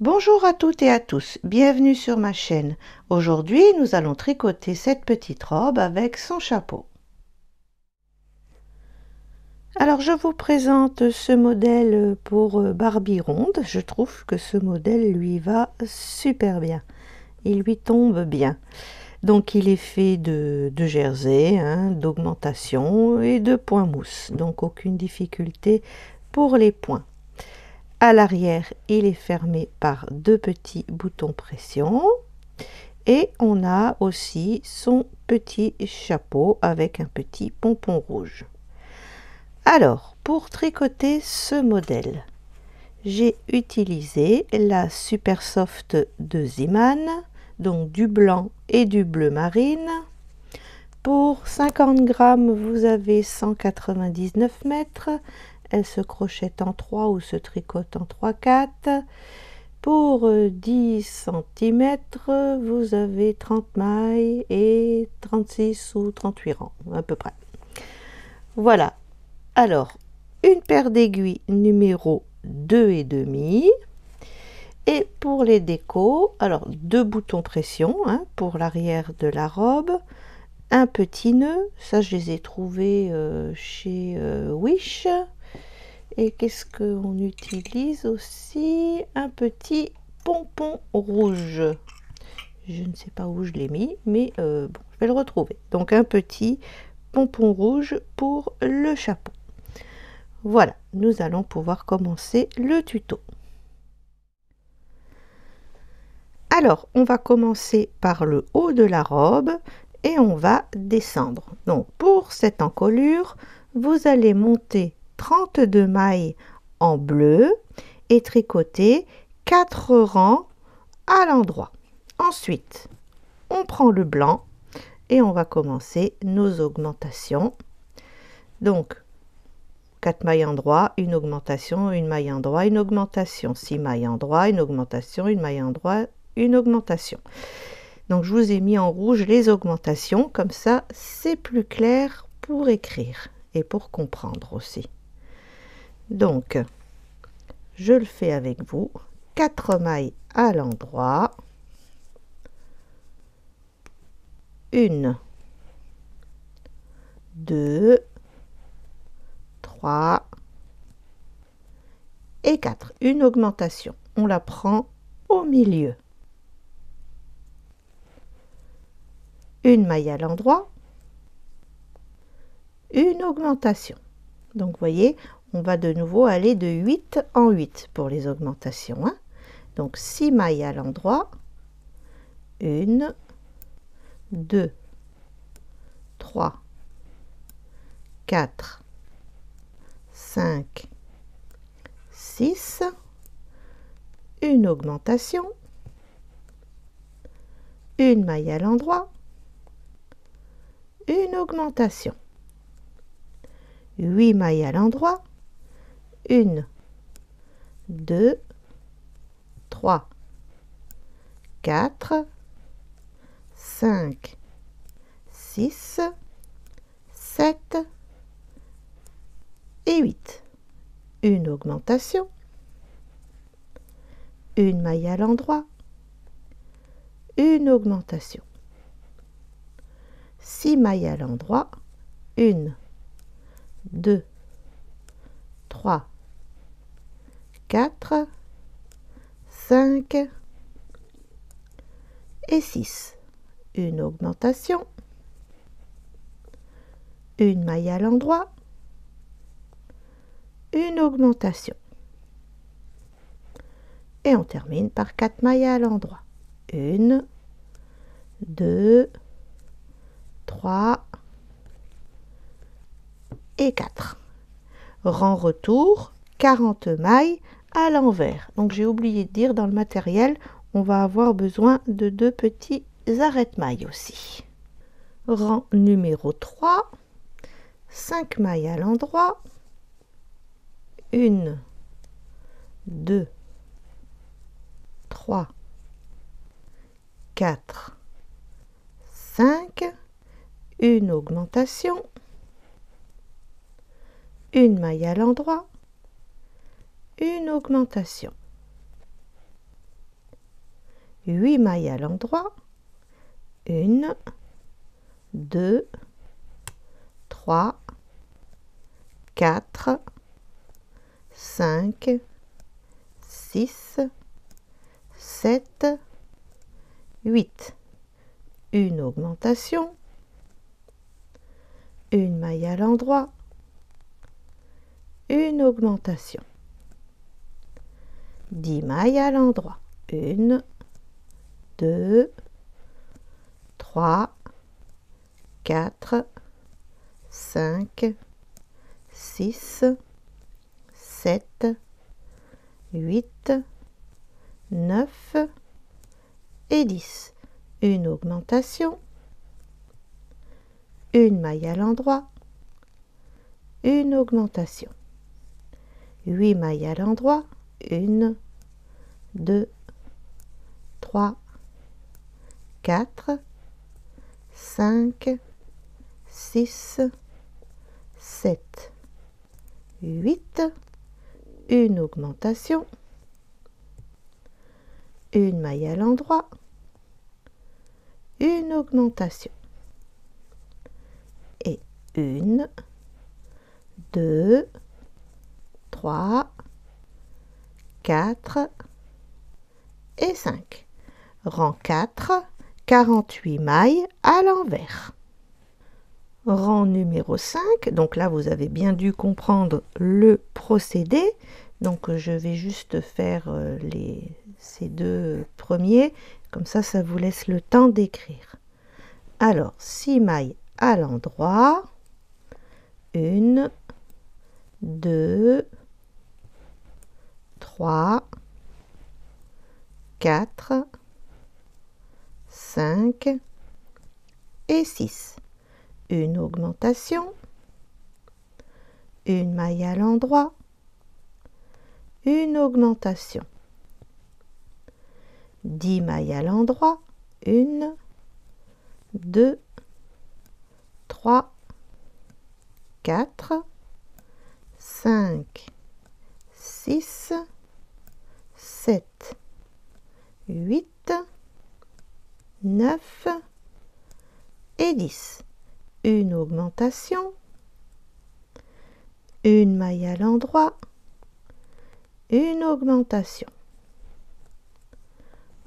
Bonjour à toutes et à tous, bienvenue sur ma chaîne. Aujourd'hui, nous allons tricoter cette petite robe avec son chapeau. Alors, je vous présente ce modèle pour Barbie ronde. Je trouve que ce modèle lui va super bien. Il lui tombe bien. Donc, il est fait de jersey, d'augmentation et de points mousse. Donc, aucune difficulté pour les points. À l'arrière, il est fermé par deux petits boutons pression. Et on a aussi son petit chapeau avec un petit pompon rouge. Alors, pour tricoter ce modèle, j'ai utilisé la Super Soft de Ziman, donc du blanc et du bleu marine. Pour 50 grammes, vous avez 199 mètres. Elle se crochette en 3 ou se tricote en 3/4. Pour 10 cm, vous avez 30 mailles et 36 ou 38 rangs, à peu près. Voilà. Alors, une paire d'aiguilles numéro 2,5. Et pour les décos, alors deux boutons pression pour l'arrière de la robe, un petit nœud, ça je les ai trouvés chez Wish. Et qu'est-ce qu'on utilise aussi? Un petit pompon rouge. Je ne sais pas où je l'ai mis, mais bon, je vais le retrouver. Donc un petit pompon rouge pour le chapeau. Voilà, nous allons pouvoir commencer le tuto. Alors, on va commencer par le haut de la robe et on va descendre. Donc, pour cette encolure, vous allez monter 32 mailles en bleu et tricoter 4 rangs à l'endroit. Ensuite, on prend le blanc et on va commencer nos augmentations. Donc, 4 mailles endroit, une augmentation, une maille endroit, une augmentation, 6 mailles endroit, une augmentation, une maille endroit, une augmentation. Donc, je vous ai mis en rouge les augmentations, comme ça, c'est plus clair pour écrire et pour comprendre aussi. Donc, je le fais avec vous. 4 mailles à l'endroit. 1, 2, 3 et 4. Une augmentation. On la prend au milieu. Une maille à l'endroit. Une augmentation. Donc, vous voyez, on va de nouveau aller de 8 en 8 pour les augmentations. Donc, 6 mailles à l'endroit. 1, 2, 3, 4, 5, 6, une augmentation, une maille à l'endroit, une augmentation, 8 mailles à l'endroit, 1, 2, 3, 4, 5, 6, 7 et 8. Une augmentation, une maille à l'endroit, une augmentation, 6 mailles à l'endroit, 1, 2, 3, 4, 5 et 6. Une augmentation, une maille à l'endroit, une augmentation. Et on termine par 4 mailles à l'endroit. 1, 2, 3 et 4. Rang retour, 40 mailles à l'envers. Donc j'ai oublié de dire, dans le matériel, on va avoir besoin de 2 petits arrête-mailles aussi. Rang numéro 3, 5 mailles à l'endroit. 1, 2, 3, 4, 5, une augmentation, une maille à l'endroit, une augmentation, 8 mailles à l'endroit, 1, 2, 3, 4, 5, 6, 7, 8. Une augmentation, une maille à l'endroit, une augmentation. 10 mailles à l'endroit, 1, 2, 3, 4, 5, 6, 7, 8, 9 et 10. Une augmentation, une maille à l'endroit, une augmentation. 8 mailles à l'endroit, 1, 2, 3, 4, 5, 6, 7, 8, une augmentation, une maille à l'endroit, une augmentation. Et 1, 2, 3, 4 et 5. Rang 4, 48 mailles à l'envers. Rang numéro 5, donc là vous avez bien dû comprendre le procédé. Donc je vais juste faire ces deux premiers, comme ça vous laisse le temps d'écrire. Alors 6 mailles à l'endroit, 1, 2, 3, 4, 5 et 6. Une augmentation, une maille à l'endroit, une augmentation. 10 mailles à l'endroit, 1, 2, 3, 4, 5, 6, 7, 8, 9 et 10. Une augmentation, une maille à l'endroit, une augmentation.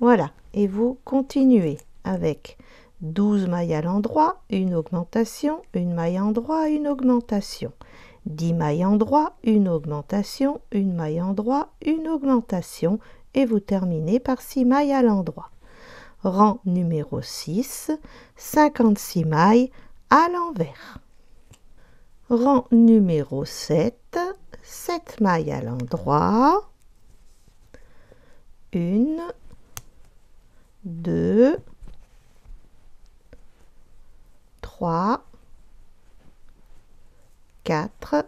Voilà, et vous continuez avec 12 mailles à l'endroit, une augmentation, une maille à l'endroit, une augmentation. 10 mailles à l'endroit, une augmentation, une maille à l'endroit, une augmentation, et vous terminez par 6 mailles à l'endroit. Rang numéro 6, 56 mailles à l'envers. Rang numéro 7, 7 mailles à l'endroit, 1, 2, 3, 4,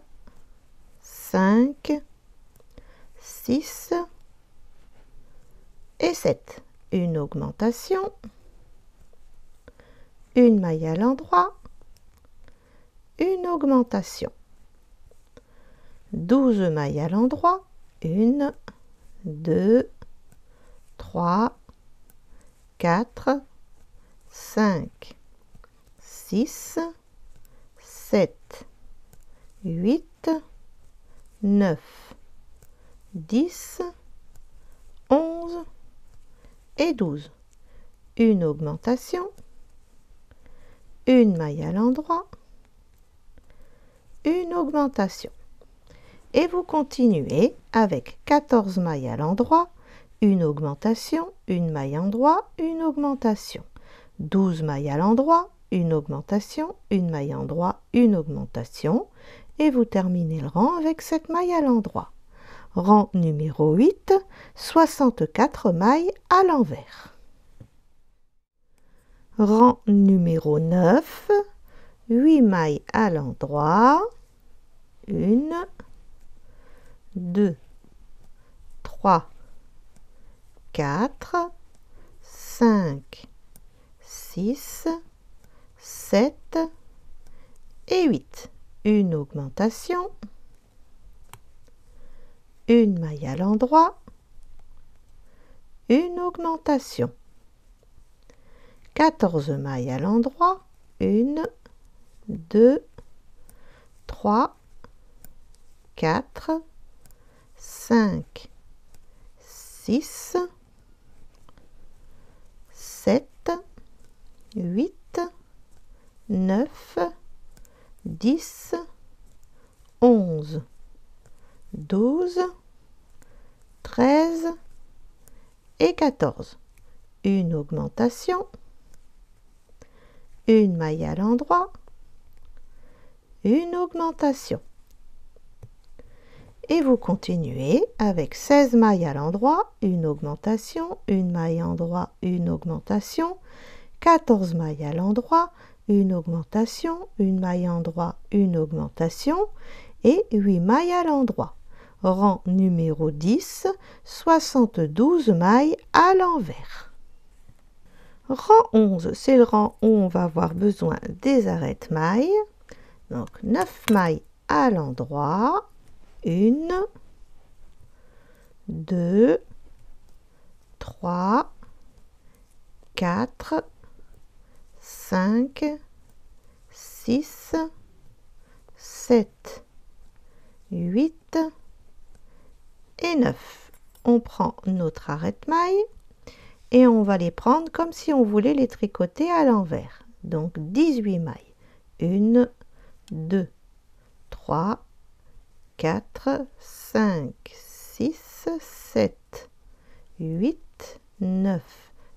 5, 6 et 7. Une augmentation, une maille à l'endroit, une augmentation. 12 mailles à l'endroit, 1, 2, 3, 4, 5, 6, 7, 8, 9, 10, 11 et 12. Une augmentation, une maille à l'endroit, une augmentation. Et vous continuez avec 14 mailles à l'endroit, une augmentation, une maille à l'endroit, une augmentation. 12 mailles à l'endroit, une augmentation, une maille à l'endroit, une augmentation. Et vous terminez le rang avec 7 mailles à l'endroit. Rang numéro 8, 64 mailles à l'envers. Rang numéro 9, 8 mailles à l'endroit, 1, 2, 3, 4, 5, 6, 7 et 8. Une augmentation, une maille à l'endroit, une augmentation. 14 mailles à l'endroit, 1, 2, 3, 4, 5, 6, 7, 8, 9, 10, 11, 12, 13 et 14. Une augmentation, une maille à l'endroit, une augmentation. Et vous continuez avec 16 mailles à l'endroit, une augmentation, une maille à l'endroit, une augmentation, 14 mailles à l'endroit, une augmentation, une maille à l'endroit, une augmentation et 8 mailles à l'endroit. Rang numéro 10, 72 mailles à l'envers. Rang 11, c'est le rang où on va avoir besoin des arrête-mailles. Donc 9 mailles à l'endroit, 1, 2, 3, 4, 5, 6, 7, 8 et 9. On prend notre arrête-maille et on va les prendre comme si on voulait les tricoter à l'envers. Donc 18 mailles. 1, 2, 3, 4, 5, 6, 7, 8, 9,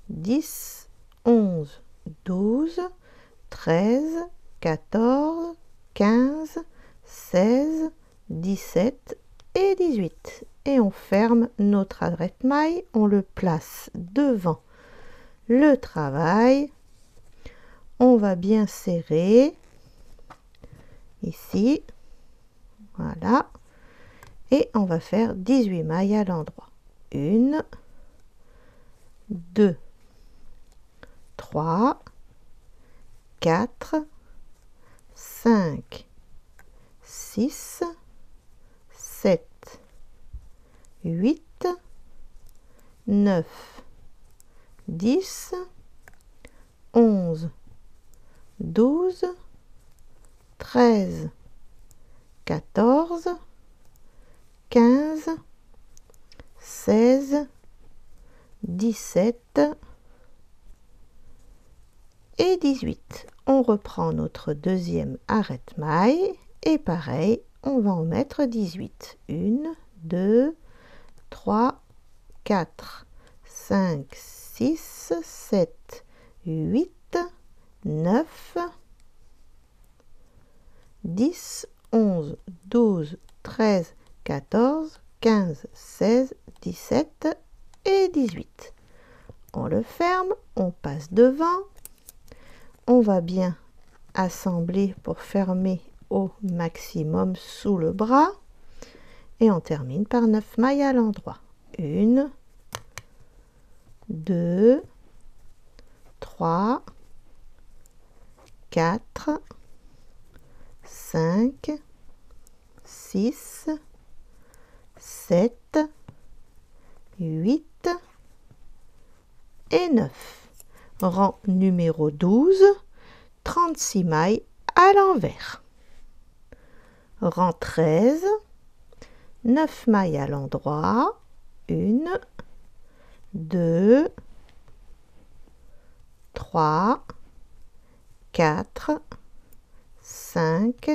10, 11, 12, 13, 14, 15, 16, 17 et 18. Et on ferme notre arrête-maille, on le place devant le travail. On va bien serrer ici. Voilà. Et on va faire 18 mailles à l'endroit. 1, 2, 3, 4, 5, 6, 7, 8, 9, 10, 11, 12, 13, 14, 15, 16, 17 et 18. On reprend notre deuxième arrête-maille et pareil, on va en mettre 18. 1, 2, 3, 4, 5, 6, 7, 8, 9, 10, 11, 12, 13, 14, 15, 16, 17 et 18. On le ferme, on passe devant. On va bien assembler pour fermer au maximum sous le bras. Et on termine par 9 mailles à l'endroit. 1, 2, 3, 4, 5, 6, 7, 8 et 9. Rang numéro 12, 36 mailles à l'envers. Rang 13, 9 mailles à l'endroit, 1, 2, 3, 4, 5,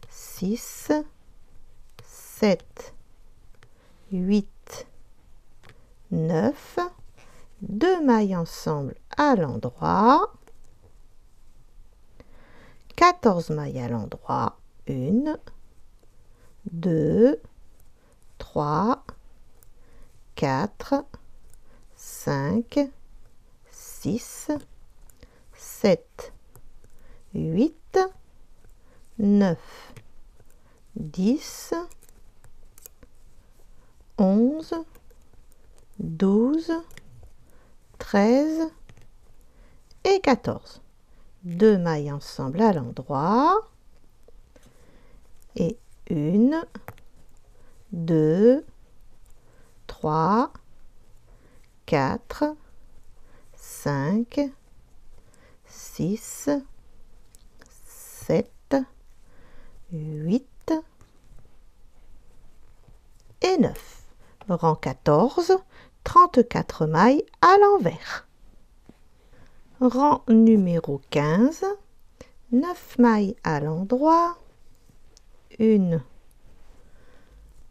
6, 7, 8, 9, 2 mailles ensemble à l'endroit, 14 mailles à l'endroit, 1, 2, 3, 4, 5, 6, 7, 8, 9, 10, 11, 12, 13 et 14. 2 mailles ensemble à l'endroit et 1, 2, 3, 4, 5, 6, 7, 8 et 9. Rang 14, 34 mailles à l'envers. Rang numéro 15, 9 mailles à l'endroit, 1,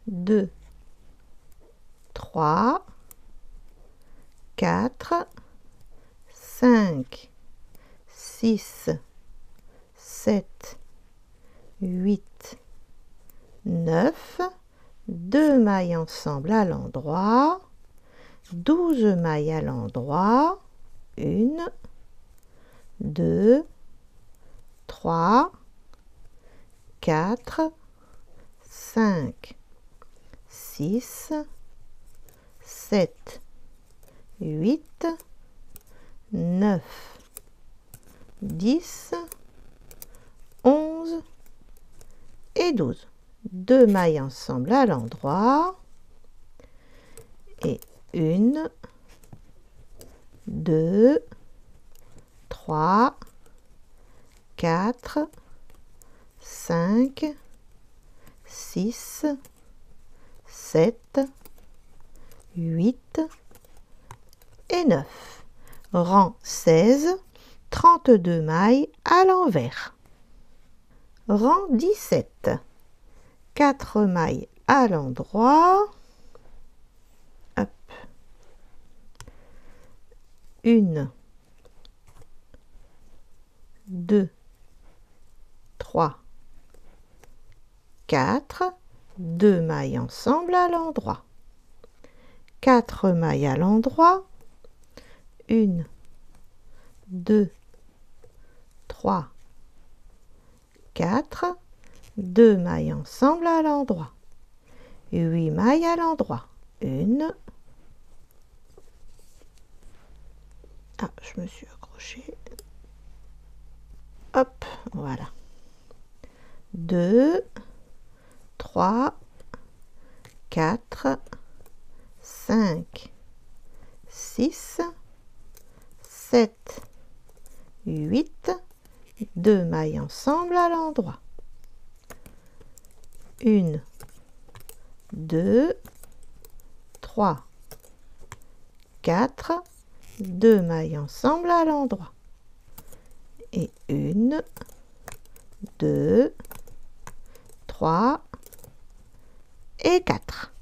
2, 3, 4, 5, 6, 7, 8, 9, 2 mailles ensemble à l'endroit, 12 mailles à l'endroit, 1, 2, 3, 4, 5, 6, 7, 8, 9, 10, 11 et 12. 2 mailles ensemble à l'endroit et 1, 2, 3, 4, 5, 6, 7, 8 et 9. Rang 16, 32 mailles à l'envers. Rang 17, 4 mailles à l'endroit. 1, 2, 3, 4, 2 mailles ensemble à l'endroit. 4 mailles à l'endroit. 1, 2, 3, 4, 2 mailles ensemble à l'endroit. 8 mailles à l'endroit. 1, je me suis accrochée. Hop, voilà. 2, 3, 4, 5, 6, 7, 8, 2 mailles ensemble à l'endroit. 1, 2, 3, 4, 2 mailles ensemble à l'endroit. Et 1, 2, 3 et 4.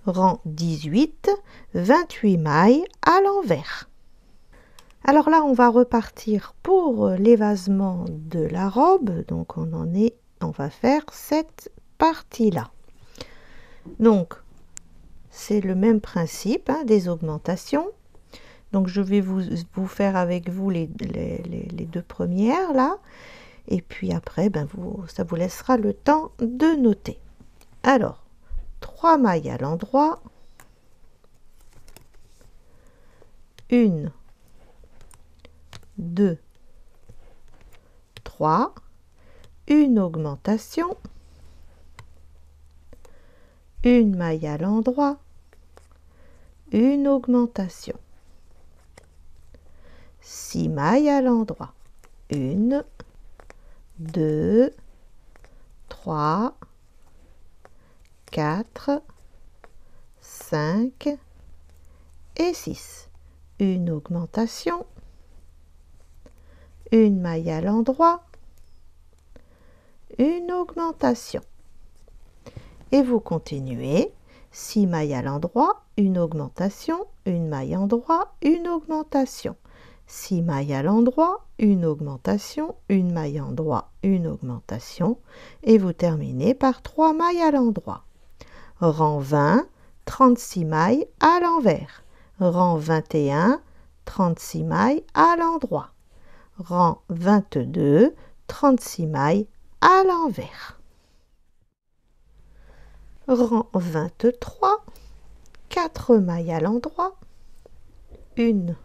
Rang 18, 28 mailles à l'envers. Alors là, on va repartir pour l'évasement de la robe. Donc on va faire cette partie-là. Donc c'est le même principe, hein, des augmentations. Donc je vais vous faire avec vous les deux premières là. Et puis après, ça vous laissera le temps de noter. Alors, 3 mailles à l'endroit. 1, 2, 3. Une augmentation. 1 maille à l'endroit. Une augmentation. 6 mailles à l'endroit. 1, 2, 3, 4, 5 et 6. Une augmentation. 1 maille à l'endroit. Une augmentation. Et vous continuez. 6 mailles à l'endroit, une augmentation, 1 maille endroit, une augmentation. 6 mailles à l'endroit, une augmentation, 1 maille endroit, une augmentation. Et vous terminez par 3 mailles à l'endroit. Rang 20, 36 mailles à l'envers. Rang 21, 36 mailles à l'endroit. Rang 22, 36 mailles à l'envers. Rang 23, 4 mailles à l'endroit. 1,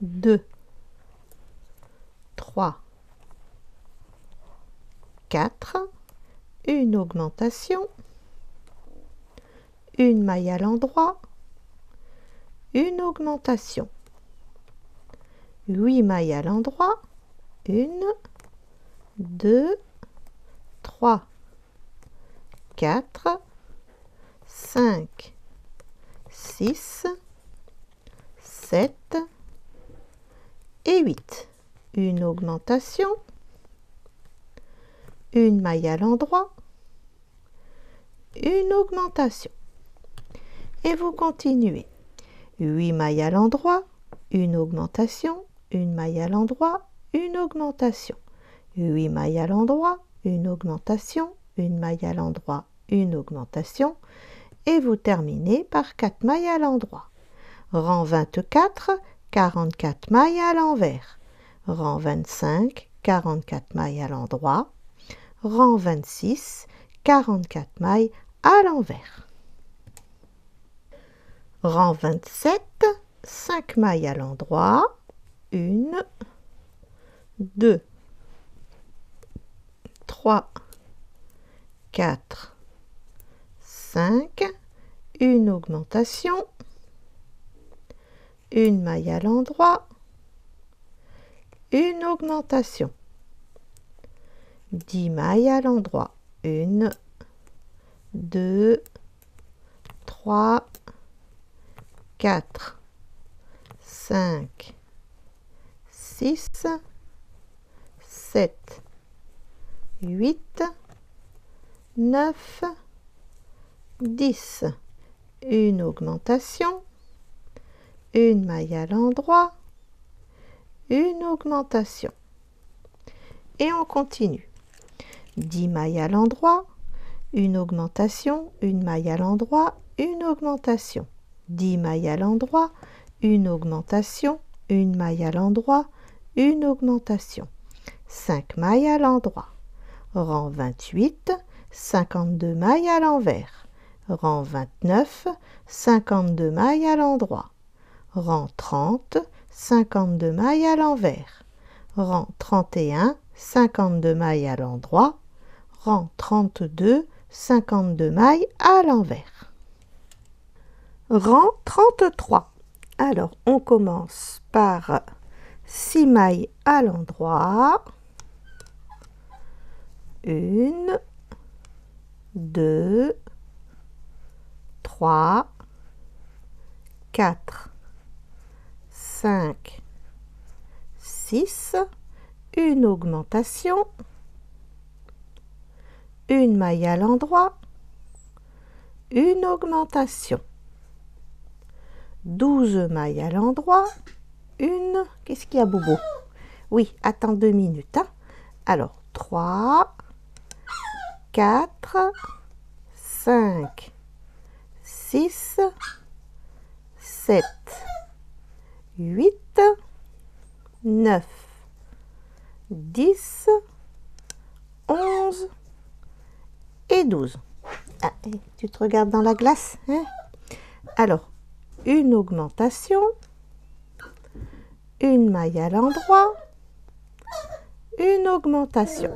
2, 3, 4, une augmentation, 1 maille à l'endroit, une augmentation. 8 mailles à l'endroit, 1, 2, 3, 4, 5, 6, 7 et 8. Une augmentation, une maille à l'endroit, une augmentation. Et vous continuez. 8 mailles à l'endroit, une augmentation, une maille à l'endroit, une augmentation. 8 mailles à l'endroit, une augmentation, une maille à l'endroit, une augmentation. Et vous terminez par 4 mailles à l'endroit. Rang 24, 44 mailles à l'envers. Rang 25, 44 mailles à l'endroit. Rang 26, 44 mailles à l'envers. Rang 27, 5 mailles à l'endroit. 1, 2, 3, 4, 5, une augmentation, une maille à l'endroit, une augmentation, 10 mailles à l'endroit, 1, 2, 3, 4, 5, 6, 7, 8, 9, 10. Une augmentation, une maille à l'endroit, une augmentation. Et on continue. 10 mailles à l'endroit, une augmentation, une maille à l'endroit, une augmentation. 10 mailles à l'endroit, une augmentation, une maille à l'endroit, une augmentation. 5 mailles à l'endroit. Rang 28, 52 mailles à l'envers. Rang 29, 52 mailles à l'endroit. Rang 30, 52 mailles à l'envers. Rang 31, 52 mailles à l'endroit. Rang 32, 52 mailles à l'envers. Rang 33. Alors, on commence par 6 mailles à l'endroit. 1, 2, 3, 4, 5, 6, une augmentation, une maille à l'endroit, une augmentation, 12 mailles à l'endroit, une... Qu'est-ce qu'il y a, Bobo? Oui, attends 2 minutes. Hein. Alors, 3, 4, 5, 6, 7, 8, 9, 10, 11 et 12. Ah, tu te regardes dans la glace, hein? Alors, une augmentation, une maille à l'endroit, une augmentation.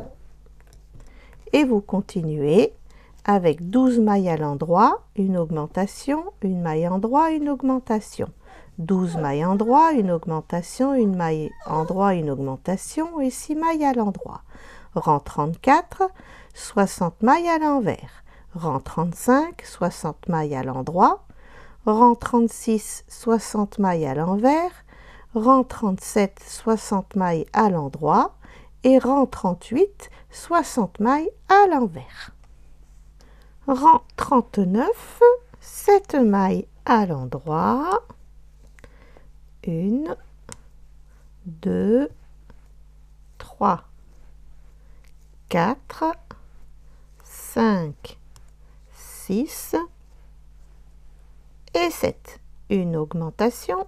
Et vous continuez avec 12 mailles à l'endroit, une augmentation, une maille à l'endroit, une augmentation. 12 mailles à l'endroit, une augmentation, une maille à l'endroit, une augmentation et 6 mailles à l'endroit. Rang 34, 60 mailles à l'envers. Rang 35, 60 mailles à l'endroit. Rang 36, 60 mailles à l'envers. Rang 37, 60 mailles à l'endroit. Et rang 38, 60 mailles à l'envers. Rang 39, 7 mailles à l'endroit. 1, 2, 3, 4, 5, 6 et 7. Une augmentation,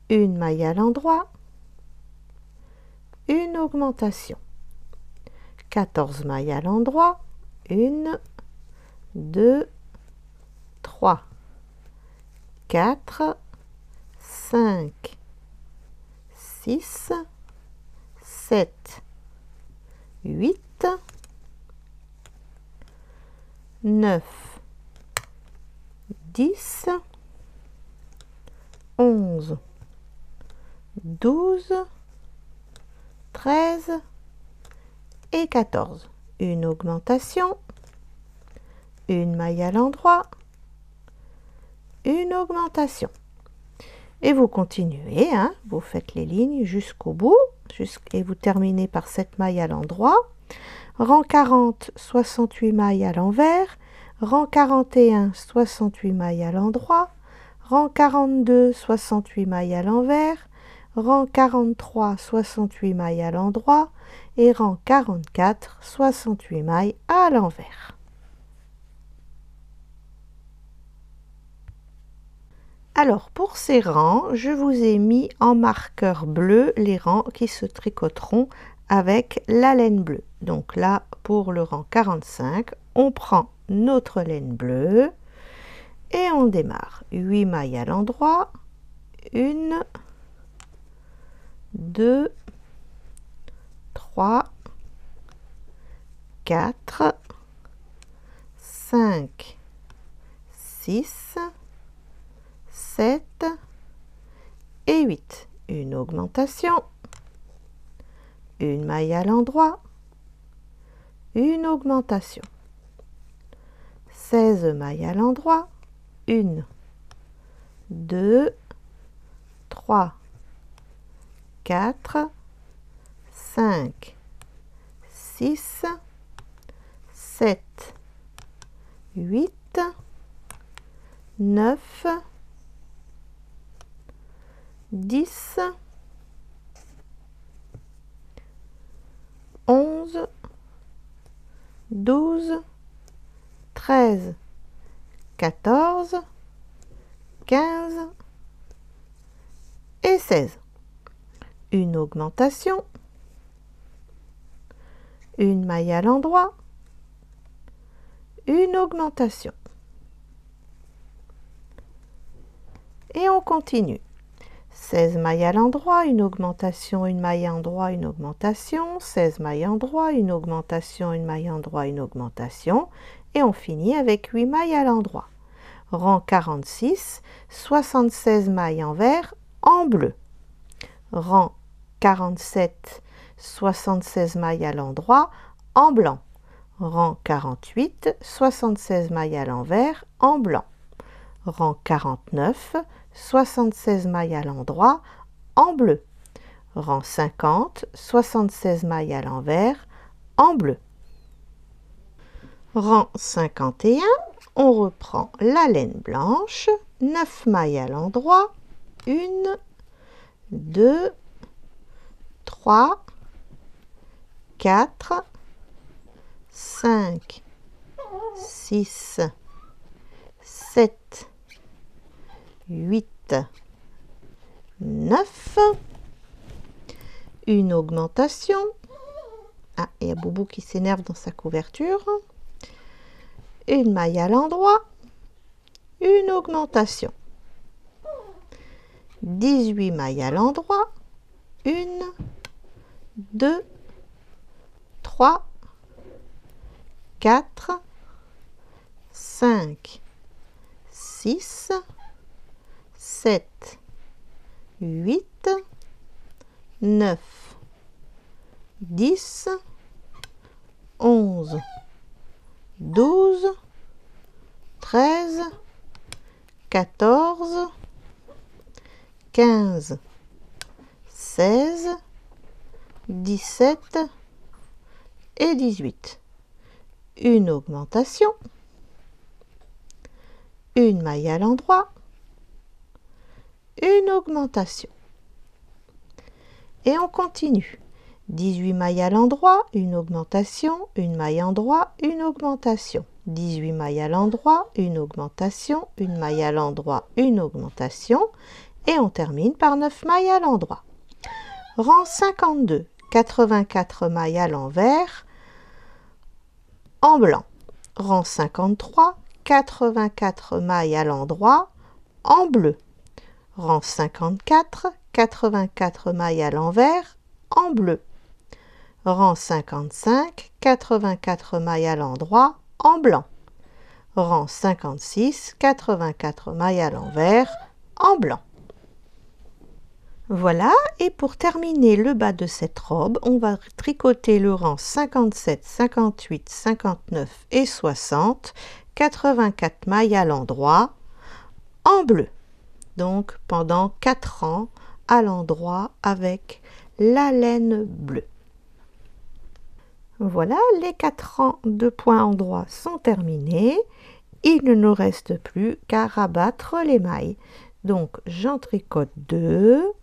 une maille à l'endroit, une augmentation. 14 mailles à l'endroit, 1, 2, 3, 4, 5, 6, 7, 8, 9, 10 11, 12, 13 et 14. Une augmentation, une maille à l'endroit, une augmentation. Et vous continuez, hein, vous faites les lignes jusqu'au bout, et vous terminez par cette maille à l'endroit. Rang 40, 68 mailles à l'envers. Rang 41, 68 mailles à l'endroit. Rang 42, 68 mailles à l'envers. Rang 43, 68 mailles à l'endroit. Et rang 44, 68 mailles à l'envers. Alors, pour ces rangs, je vous ai mis en marqueur bleu les rangs qui se tricoteront avec la laine bleue. Donc là, pour le rang 45, on prend notre laine bleue et on démarre. 8 mailles à l'endroit, 1, 2, 3, 4, 5, 6, 7 et 8. Une augmentation, une maille à l'endroit, une augmentation. 16 mailles à l'endroit, 1, 2, 3, 4, 5, 6, 7, 8, 9, 10, 11, 12, 13, 14, 15 et 16. Une augmentation, une maille à l'endroit, une augmentation. Et on continue. 16 mailles à l'endroit, une augmentation, une maille à l'endroit, une augmentation, 16 mailles à l'endroit, une augmentation, une maille à l'endroit, une augmentation, et on finit avec 8 mailles à l'endroit. Rang 46, 76 mailles en vert en bleu. Rang 47, 76 mailles à l'endroit en blanc. Rang 48, 76 mailles à l'envers en blanc. Rang 49, 76 mailles à l'endroit en bleu. Rang 50, 76 mailles à l'envers en bleu. Rang 51, on reprend la laine blanche, 9 mailles à l'endroit, 1, 2, 3, 4, 5, 6, 7, 8, 9, une augmentation. Ah, il y a Boubou qui s'énerve dans sa couverture. Une maille à l'endroit, une augmentation. 18 mailles à l'endroit, 1, 2, 3, 4, 5, 6, 7, 8, 9, 10, 11, 12, 13, 14, 15, 16, 17 et 18. Une augmentation, une maille à l'endroit, une augmentation. Et on continue. 18 mailles à l'endroit, une augmentation, une maille à l'endroit, une augmentation. 18 mailles à l'endroit, une augmentation, une maille à l'endroit, une augmentation. Et on termine par 9 mailles à l'endroit. Rang 52, 84 mailles à l'envers en blanc. Rang 53, 84 mailles à l'endroit en bleu. Rang 54, 84 mailles à l'envers en bleu. Rang 55, 84 mailles à l'endroit en blanc. Rang 56, 84 mailles à l'envers en blanc. Voilà, et pour terminer le bas de cette robe, on va tricoter le rang 57, 58, 59 et 60, 84 mailles à l'endroit en bleu. Donc pendant 4 rangs à l'endroit avec la laine bleue. Voilà, les 4 rangs de points endroits sont terminés. Il ne nous reste plus qu'à rabattre les mailles. Donc j'en tricote 2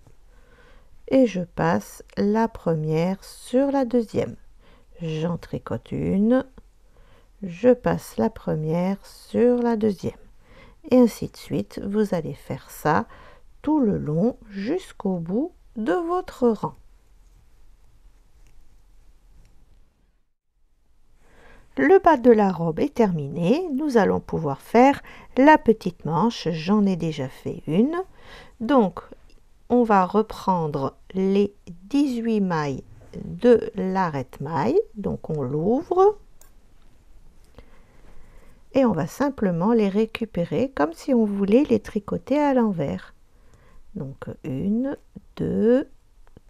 et je passe la première sur la deuxième. J'en tricote une, je passe la première sur la deuxième. Et ainsi de suite, vous allez faire ça tout le long jusqu'au bout de votre rang. Le bas de la robe est terminé, nous allons pouvoir faire la petite manche, j'en ai déjà fait une. Donc on va reprendre les 18 mailles de l'arrête-maille, donc on l'ouvre et on va simplement les récupérer comme si on voulait les tricoter à l'envers. Donc 1, 2,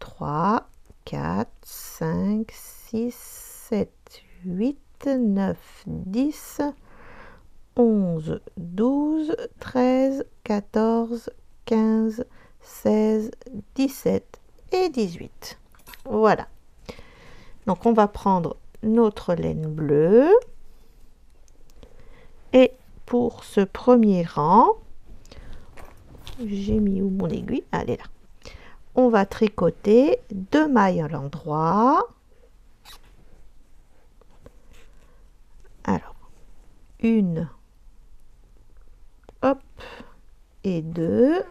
3, 4, 5, 6, 7, 8, 9, 10, 11, 12, 13, 14, 15, 16, 17 et 18. Voilà. Donc on va prendre notre laine bleue. Et pour ce premier rang, j'ai mis où mon aiguille? Elle est là. On va tricoter 2 mailles à l'endroit. Alors, 1, hop, et 2.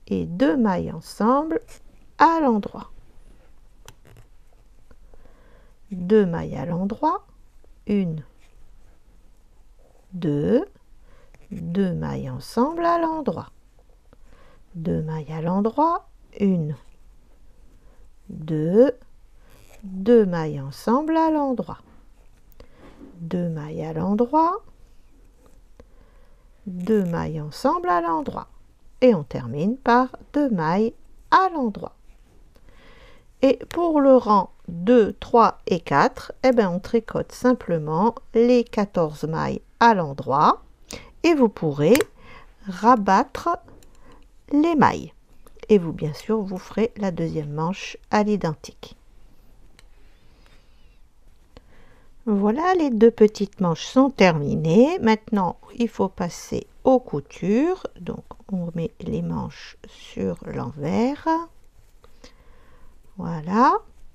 Et 2 mailles ensemble à l'endroit. 2 mailles à l'endroit, 1, 2, 2 mailles ensemble à l'endroit. 2 mailles à l'endroit, 1, 2, 2 mailles ensemble à l'endroit. 2 mailles à l'endroit, 2 mailles ensemble à l'endroit. Et on termine par 2 mailles à l'endroit. Et pour le rang 2, 3 et 4, eh bien, on tricote simplement les 14 mailles à l'endroit et vous pourrez rabattre les mailles. Et vous, bien sûr, vous ferez la deuxième manche à l'identique. Voilà, les 2 petites manches sont terminées. Maintenant, il faut passer aux coutures. Donc, on met les manches sur l'envers. Voilà.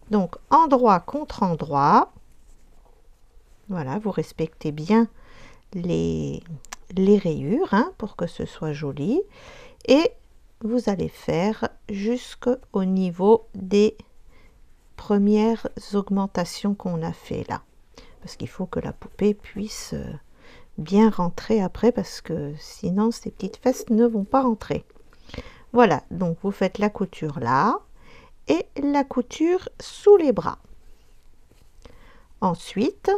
Donc, endroit contre endroit. Voilà, vous respectez bien les rayures hein, pour que ce soit joli. Et vous allez faire jusqu'au niveau des premières augmentations qu'on a fait là. Parce qu'il faut que la poupée puisse bien rentrer après, parce que sinon ces petites fesses ne vont pas rentrer. Voilà, donc vous faites la couture là et la couture sous les bras. Ensuite,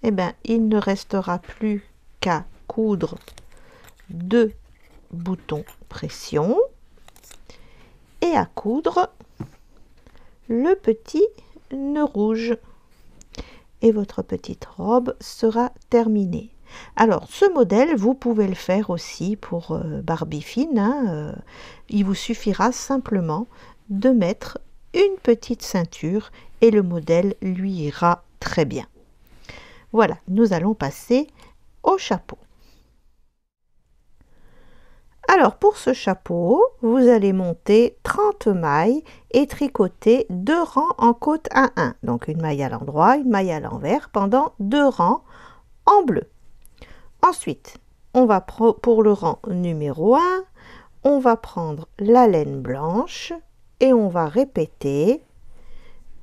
eh ben, il ne restera plus qu'à coudre 2 boutons pression et à coudre le petit nœud rouge. Et votre petite robe sera terminée. Alors, ce modèle, vous pouvez le faire aussi pour Barbie fine. Hein, il vous suffira simplement de mettre une petite ceinture et le modèle lui ira très bien. Voilà, nous allons passer au chapeau. Alors, pour ce chapeau, vous allez monter 30 mailles et tricoter 2 rangs en côte à 1. Donc, une maille à l'endroit, une maille à l'envers pendant 2 rangs en bleu. Ensuite, on va pour le rang numéro 1, on va prendre la laine blanche et on va répéter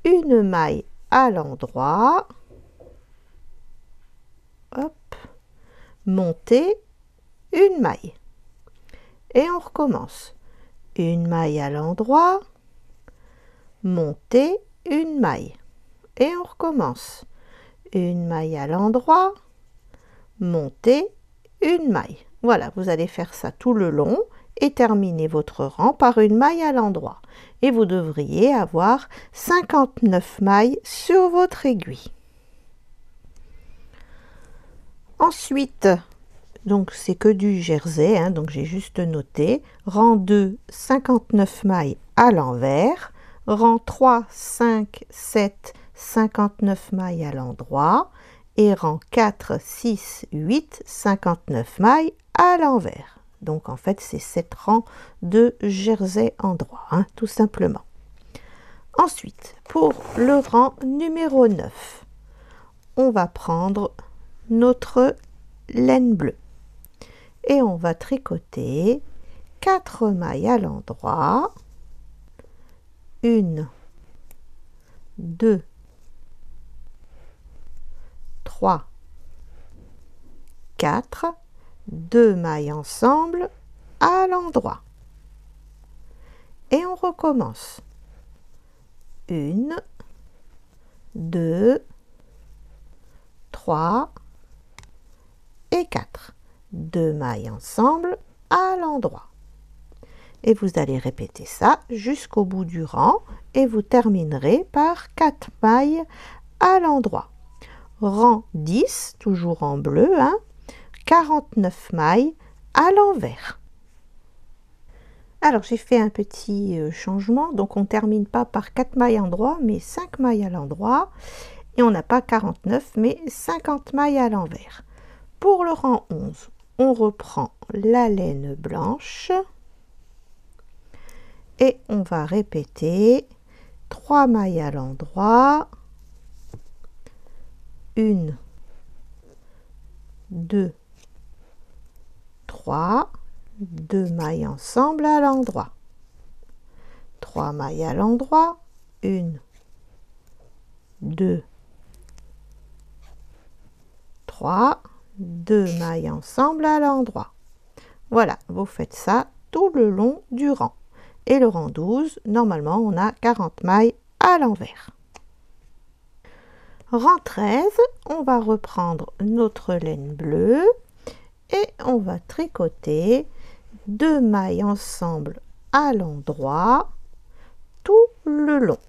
une maille à l'endroit, hop, monter une maille. Et on recommence. Une maille à l'endroit, monter une maille. Et on recommence. Une maille à l'endroit, monter une maille. Voilà, vous allez faire ça tout le long et terminez votre rang par une maille à l'endroit. Et vous devriez avoir 59 mailles sur votre aiguille. Ensuite, donc c'est que du jersey, hein, donc j'ai juste noté. Rang 2, 59 mailles à l'envers. Rang 3, 5, 7, 59 mailles à l'endroit. Et rang 4, 6, 8, 59 mailles à l'envers. Donc en fait c'est 7 rangs de jersey endroit, hein, tout simplement. Ensuite, pour le rang numéro 9, on va prendre notre laine bleue et on va tricoter 4 mailles à l'endroit, 1, 2, 3, 4, 2 mailles ensemble à l'endroit. Et on recommence. 1, 2, 3 et 4. 2 mailles ensemble à l'endroit. Et vous allez répéter ça jusqu'au bout du rang et vous terminerez par 4 mailles à l'endroit. Rang 10, toujours en bleu, hein, 49 mailles à l'envers. Alors j'ai fait un petit changement, donc on ne termine pas par 4 mailles à l'endroit, mais 5 mailles à l'endroit. Et on n'a pas 49, mais 50 mailles à l'envers. Pour le rang 11, on reprend la laine blanche et on va répéter 3 mailles à l'endroit, 1, 2, 3, 2 mailles ensemble à l'endroit, 3 mailles à l'endroit, 1, 2, 3, 2 mailles ensemble à l'endroit. Voilà, vous faites ça tout le long du rang. Et le rang 12, normalement, on a 40 mailles à l'envers. Rang 13, on va reprendre notre laine bleue et on va tricoter 2 mailles ensemble à l'endroit tout le long.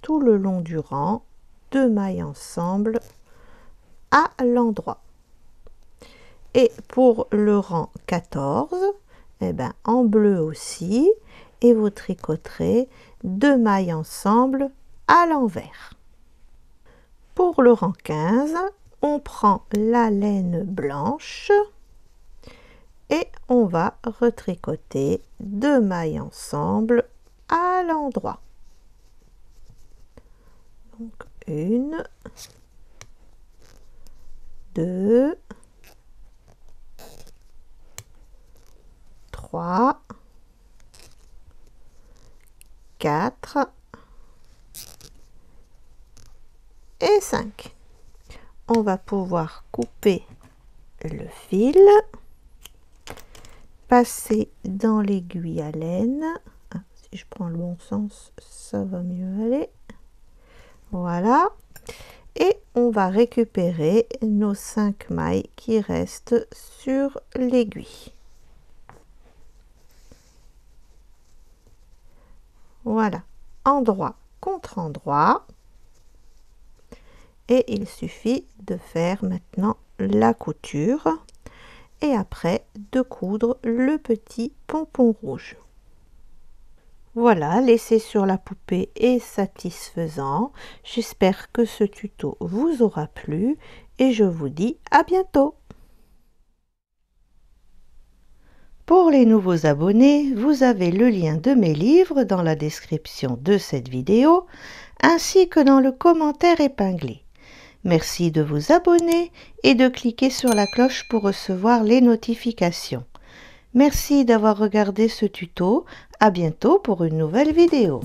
Tout le long du rang, 2 mailles ensemble à l'endroit. Et pour le rang 14, eh ben, en bleu aussi, et vous tricoterez 2 mailles ensemble à l'envers. Pour le rang 15, on prend la laine blanche et on va retricoter 2 mailles ensemble à l'endroit. Donc 1, 2, 3, 4 et 5. On va pouvoir couper le fil, passer dans l'aiguille à laine. Ah, si je prends le bon sens, ça va mieux aller. Voilà. Et on va récupérer nos 5 mailles qui restent sur l'aiguille. Voilà, endroit contre endroit. Et il suffit de faire maintenant la couture et après de coudre le petit pompon rouge. Voilà, l'essai sur la poupée est satisfaisant. J'espère que ce tuto vous aura plu et je vous dis à bientôt. Pour les nouveaux abonnés, vous avez le lien de mes livres dans la description de cette vidéo ainsi que dans le commentaire épinglé. Merci de vous abonner et de cliquer sur la cloche pour recevoir les notifications. Merci d'avoir regardé ce tuto. À bientôt pour une nouvelle vidéo.